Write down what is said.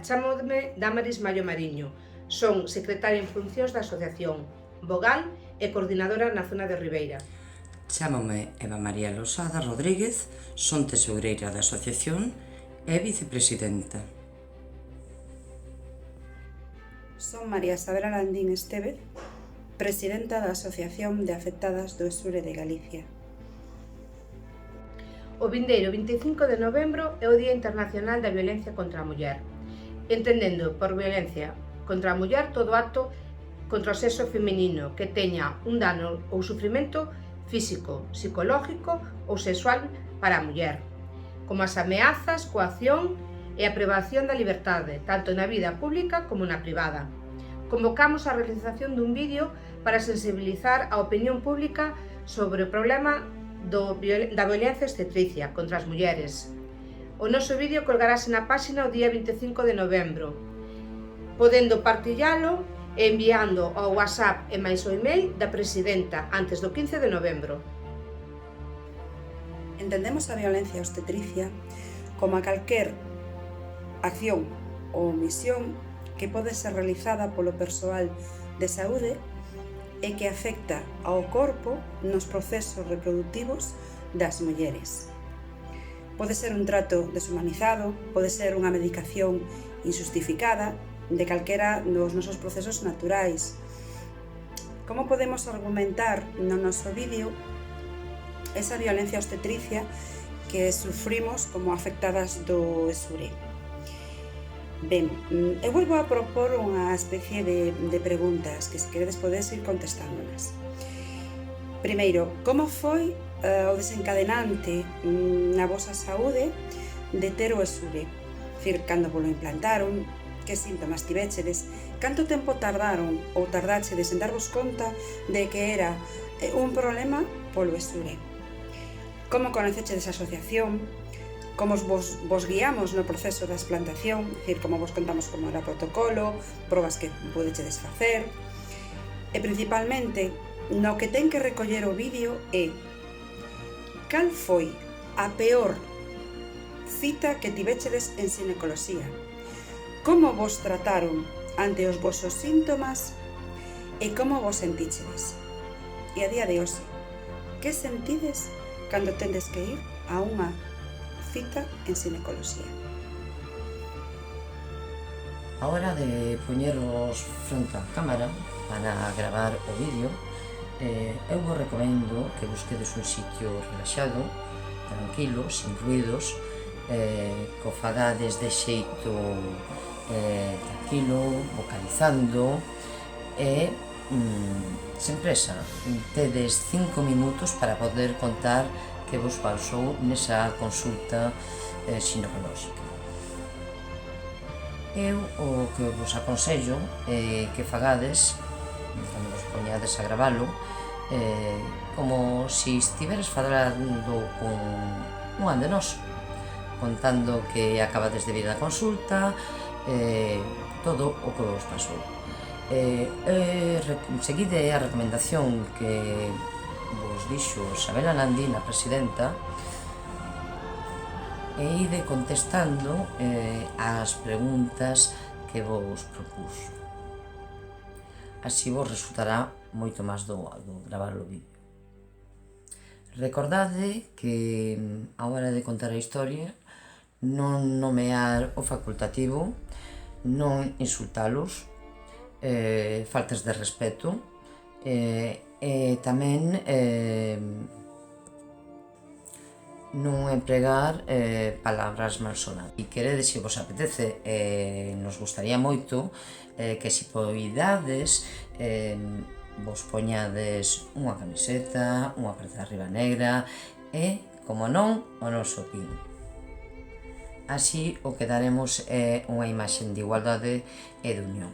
Chámome Damaris Mallo Mariño, son secretaria en funcións da asociación, vogal e coordinadora na zona de Ribeira. Chámome Eva María Losada Rodríguez, son tesoureira da asociación e vicepresidenta. Son María Isabel Alandín Estévez, presidenta da Asociación de Afectadas do Esure de Galicia. O vindeiro 25 de novembro é o Día Internacional da Violencia contra a Muller, entendendo por violencia contra a muller todo acto contra o sexo feminino que teña un dano ou sufrimento físico, psicológico ou sexual para a muller, como as ameazas, coacción e a privación da liberdade, tanto na vida pública como na privada. Convocamos a realización dun vídeo para sensibilizar a opinión pública sobre o problema da violencia obstetricia contra as mulleres. O noso vídeo colgarase na páxina o día 25 de novembro, podendo partillalo e enviando ao WhatsApp e máis o email da presidenta antes do 15 de novembro. Entendemos a violencia obstetricia como a calquer acción ou omisión que pode ser realizada polo persoal de saúde e que afecta ao corpo nos procesos reproductivos das mulleres. Pode ser un trato deshumanizado, pode ser unha medicación injustificada de calquera dos nosos procesos naturais. Como podemos argumentar no noso vídeo esa violencia obstetricia que sufrimos como afectadas do esure? Ben, eu volvo a propor unha especie de preguntas que se queredes podes ir contestándonas. Primeiro, como foi o desencadenante na vosa saúde de ter o esure? Dicir, cando vos implantaron, que síntomas tivéchedes, canto tempo tardaron ou tardáchedes en darvos conta de que era un problema polo esure? Como conocechedes a asociación? Como vos guiamos no proceso da explantación? Dicir, como vos contamos como era o protocolo, probas que podechedes facer? E principalmente, no que ten que recoller o vídeo é cal foi a peor cita que tivéchedes en xinecoloxía? Como vos trataron ante os vosos síntomas e como vos sentíchedes? E a día de hoxe, que sentides cando tendes que ir a unha cita en xinecoloxía? A hora de poñeros fronte á cámara para gravar o vídeo, eu vos recomendo que busquedes un sitio relaxado, tranquilo, sin ruidos, que o fagades de xeito tranquilo, vocalizando e sen presa. Tedes 5 minutos para poder contar que vos pasou nesa consulta xinecoloxica. Eu o que vos aconsello é que fagades, cando vos poñades a gravalo, como se estiveres falando con un andenoso, contando que acabades de vir a consulta, todo o que vos pasou. Seguide a recomendación que vos dixo Isabel Alandín, a presidenta, e ide contestando as preguntas que vos propuso. Así vos resultará moito máis doado gravar o vídeo. Recordade que a hora de contar a historia non nomear o facultativo, non insultalos, faltas de respeto, e tamén non empregar palabras malsonadas. E queredes, se vos apetece, nos gustaría moito que se poidades vos poñades unha camiseta, unha cruz arriba negra e, como non, o noso pin. Así o que daremos é unha imaxe de igualdade e de unión.